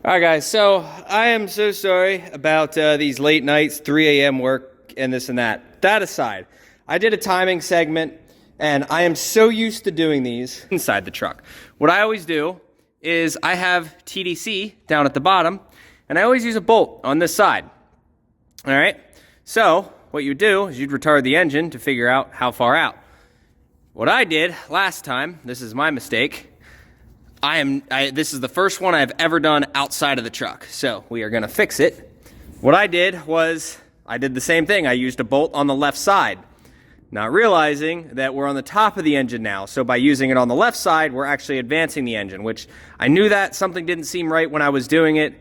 All right, guys, so I am so sorry about these late nights, 3 a.m. work and this and that. That aside, I did a timing segment, and I am so used to doing these inside the truck. What I always do is I have TDC down at the bottom, and I always use a bolt on this side. All right? So what you do is you'd retard the engine to figure out how far out. What I did last time, this is my mistake, this is the first one I've ever done outside of the truck, so we are gonna fix it. What I did was, I did the same thing. I used a bolt on the left side, not realizing that we're on the top of the engine now, so by using it on the left side, we're actually advancing the engine, which I knew that something didn't seem right when I was doing it,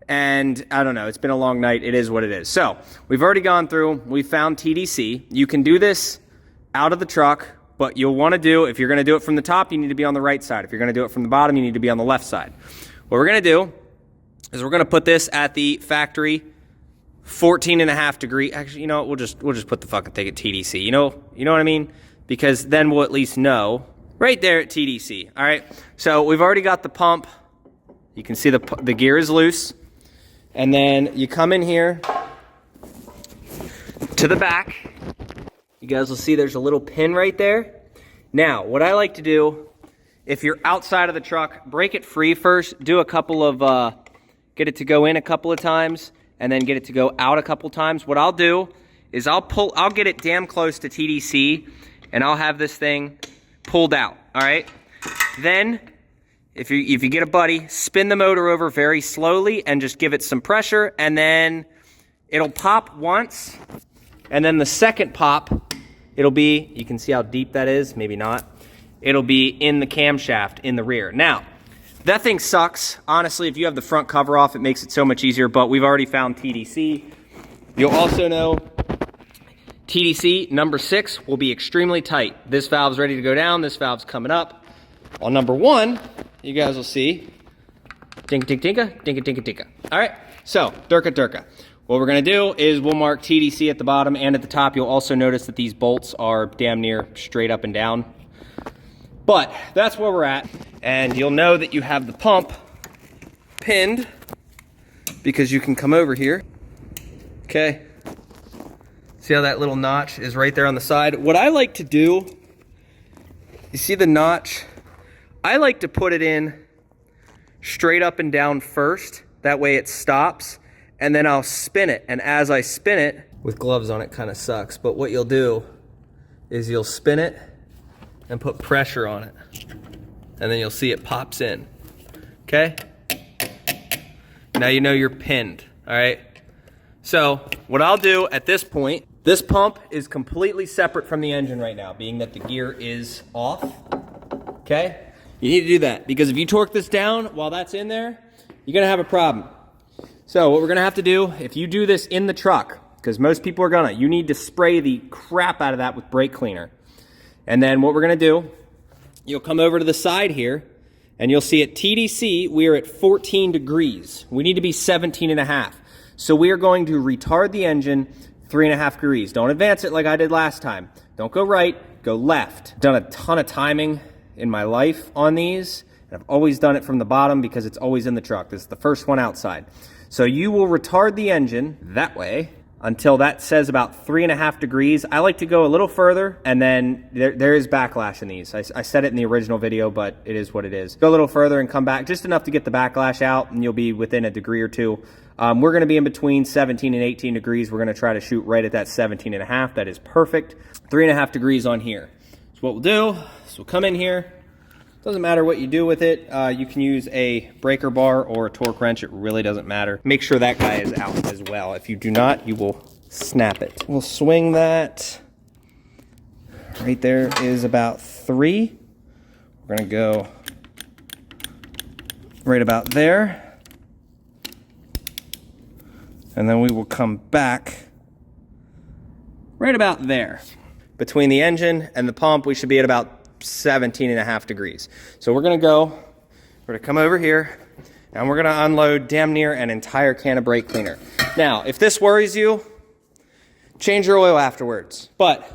and I don't know, it's been a long night, it is what it is. So, we've already gone through, we found TDC. You can do this out of the truck, but you'll want to do, if you're going to do it from the top, you need to be on the right side. If you're going to do it from the bottom, you need to be on the left side. What we're going to do is we're going to put this at the factory 14.5 degree. Actually, you know what? We'll just put the fucking thing at TDC. You know what I mean? Because then we'll at least know right there at TDC. All right. So we've already got the pump. You can see the gear is loose, and then you come in here to the back. You guys will see there's a little pin right there. Now, what I like to do, if you're outside of the truck, break it free first. Do a couple of, get it to go in a couple of times, and then get it to go out a couple times. What I'll do is I'll get it damn close to TDC, and I'll have this thing pulled out, all right? Then, if you get a buddy, spin the motor over very slowly and just give it some pressure, and then it'll pop once, and then the second pop, it'll be, you can see how deep that is, maybe not. It'll be in the camshaft in the rear. Now, that thing sucks. Honestly, if you have the front cover off, it makes it so much easier, but we've already found TDC. You'll also know TDC number 6 will be extremely tight. This valve's ready to go down, this valve's coming up. On number 1, you guys will see, dinka dinka dinka, dinka dinka dinka. All right, so, durka durka. What we're gonna do is we'll mark TDC at the bottom and at the top. You'll also notice that these bolts are damn near straight up and down. But that's where we're at. And you'll know that you have the pump pinned because you can come over here. Okay. See how that little notch is right there on the side? What I like to do, you see the notch? I like to put it in straight up and down first. That way it stops. And then I'll spin it, and as I spin it, with gloves on it kind of sucks, but what you'll do is you'll spin it and put pressure on it, and then you'll see it pops in, okay? Now you know you're pinned, all right? So what I'll do at this point, this pump is completely separate from the engine right now, being that the gear is off, okay? You need to do that, because if you torque this down while that's in there, you're gonna have a problem. So what we're gonna have to do, if you do this in the truck, because most people are gonna, you need to spray the crap out of that with brake cleaner. And then what we're gonna do, you'll come over to the side here, and you'll see at TDC, we are at 14 degrees. We need to be 17.5. So we are going to retard the engine 3.5 degrees. Don't advance it like I did last time. Don't go right, go left. Done a ton of timing in my life on these, and I've always done it from the bottom because it's always in the truck. This is the first one outside. So you will retard the engine that way until that says about 3.5 degrees. I like to go a little further, and then there is backlash in these. I said it in the original video, but it is what it is. Go a little further and come back just enough to get the backlash out, and you'll be within a degree or two. We're gonna be in between 17 and 18 degrees. We're gonna try to shoot right at that 17.5. That is perfect. 3.5 degrees on here. So what we'll do is we'll come in here. Doesn't matter what you do with it. You can use a breaker bar or a torque wrench. It really doesn't matter. Make sure that guy is out as well. If you do not, you will snap it. We'll swing that. Right there is about 3. We're gonna go right about there. And then we will come back right about there. Between the engine and the pump, we should be at about 17.5 degrees. So we're gonna come over here, and we're gonna unload damn near an entire can of brake cleaner. Now, if this worries you, change your oil afterwards. But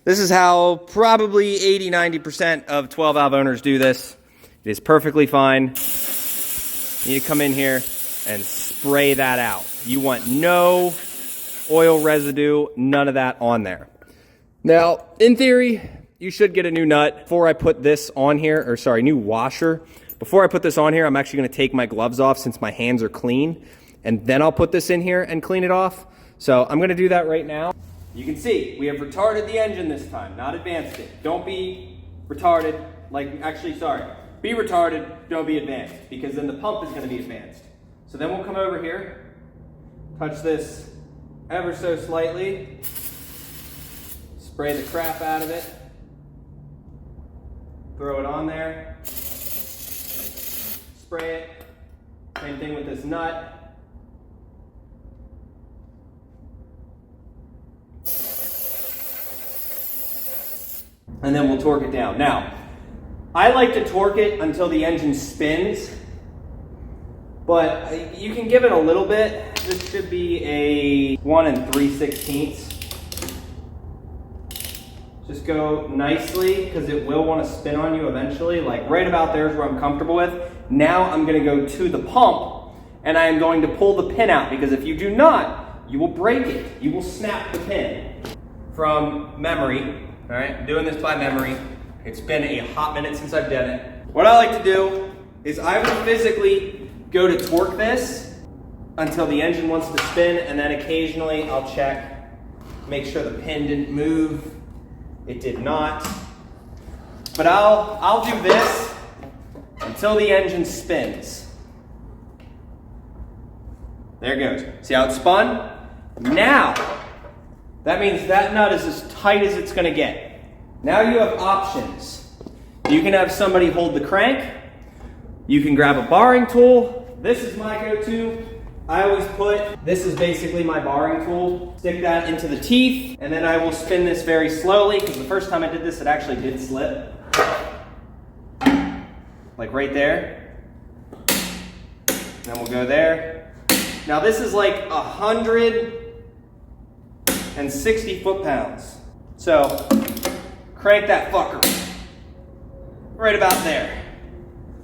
this is how probably 80–90% of 12 valve owners do this. It is perfectly fine. You need to come in here and spray that out. You want no oil residue, none of that on there. Now, in theory, you should get a new nut. Before I put this on here, or sorry, new washer. Before I put this on here, I'm actually gonna take my gloves off since my hands are clean, and then I'll put this in here and clean it off. So I'm gonna do that right now. You can see, we have retarded the engine this time, not advanced it. Don't be retarded, be retarded, don't be advanced, because then the pump is gonna be advanced. So then we'll come over here, touch this ever so slightly, spray the crap out of it, throw it on there, spray it. Same thing with this nut. And then we'll torque it down. Now, I like to torque it until the engine spins, but you can give it a little bit. This should be a 1 3/16. Just go nicely, because it will want to spin on you eventually. Like right about there is where I'm comfortable with. Now I'm going to go to the pump, and I am going to pull the pin out, because if you do not, you will break it. You will snap the pin. From memory, all right, I'm doing this by memory. It's been a hot minute since I've done it. What I like to do is I will physically go to torque this until the engine wants to spin, and then occasionally I'll check, make sure the pin didn't move. It did not. But I'll do this until the engine spins. There it goes. See how it spun? Now, that means that nut is as tight as it's gonna get. Now you have options. You can have somebody hold the crank. You can grab a barring tool. This is my go-to. I always this is basically my barring tool. Stick that into the teeth, and then I will spin this very slowly, because the first time I did this, it actually did slip. Like right there. Then we'll go there. Now this is like 160 foot-pounds. So crank that fucker right about there.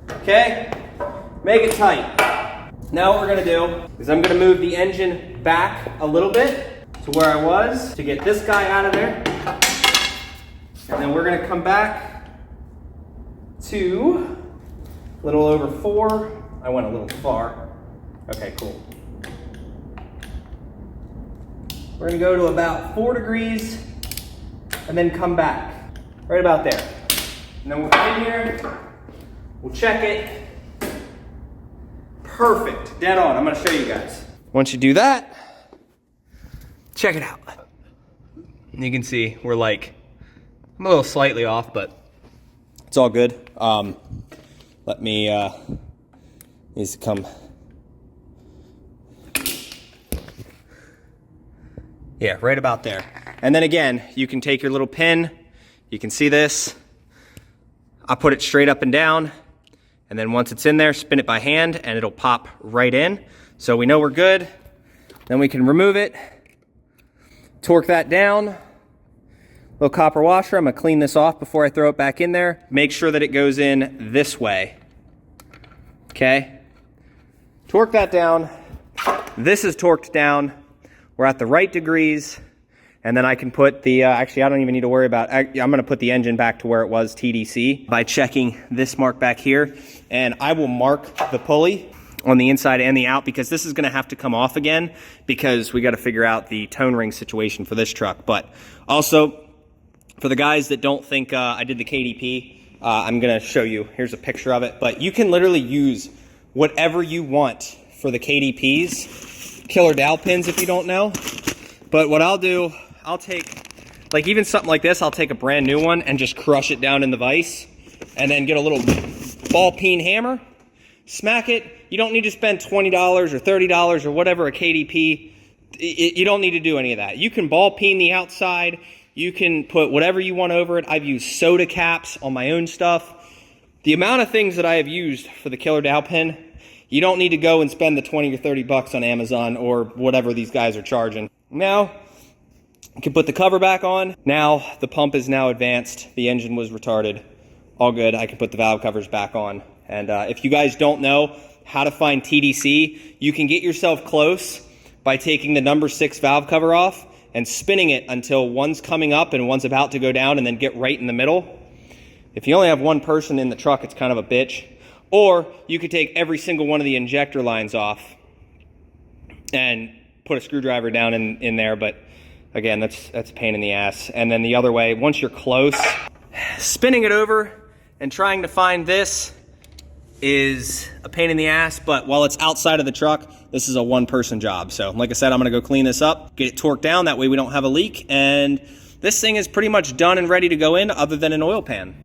Okay? Make it tight. Now what we're gonna do is I'm gonna move the engine back a little bit to where I was to get this guy out of there. And then we're gonna come back to a little over 4. I went a little far. Okay, cool. We're gonna go to about 4 degrees and then come back right about there. And then we'll come in here, we'll check it. Perfect, dead on. I'm gonna show you guys. Once you do that, check it out. You can see we're like, I'm a little slightly off, but it's all good. Let me, needs to come. Yeah, right about there. And then again, you can take your little pin, you can see this. I put it straight up and down, and then once it's in there, spin it by hand, and it'll pop right in. So we know we're good. Then we can remove it, torque that down. Little copper washer, I'm gonna clean this off before I throw it back in there. Make sure that it goes in this way, okay? Torque that down. This is torqued down. We're at the right degrees, and then I can put the, actually I don't even need to worry about, I'm gonna put the engine back to where it was TDC by checking this mark back here, and I will mark the pulley on the inside and the out, because this is gonna have to come off again, because we gotta figure out the tone ring situation for this truck. But also, for the guys that don't think I did the KDP, I'm gonna show you, here's a picture of it, but you can literally use whatever you want for the KDPs. Killer dowel pins if you don't know. But what I'll do, I'll take, like even something like this, I'll take a brand new one and just crush it down in the vise, and then get a little ball peen hammer, smack it. You don't need to spend $20 or $30 or whatever a KDP. You don't need to do any of that. You can ball peen the outside. You can put whatever you want over it. I've used soda caps on my own stuff. The amount of things that I have used for the killer dowel pin, you don't need to go and spend the 20 or 30 bucks on Amazon or whatever these guys are charging. Now, you can put the cover back on. Now, the pump is now advanced. The engine was retarded. All good. I can put the valve covers back on. And if you guys don't know, how to find TDC, you can get yourself close by taking the number 6 valve cover off and spinning it until one's coming up and one's about to go down, and then get right in the middle. If you only have one person in the truck, it's kind of a bitch. Or you could take every single one of the injector lines off and put a screwdriver down in there, but again, that's a pain in the ass. And then the other way, once you're close, spinning it over and trying to find this is a pain in the ass, but while it's outside of the truck, this is a one-person job. So like I said, I'm gonna go clean this up, get it torqued down, that way we don't have a leak, and this thing is pretty much done and ready to go in other than an oil pan.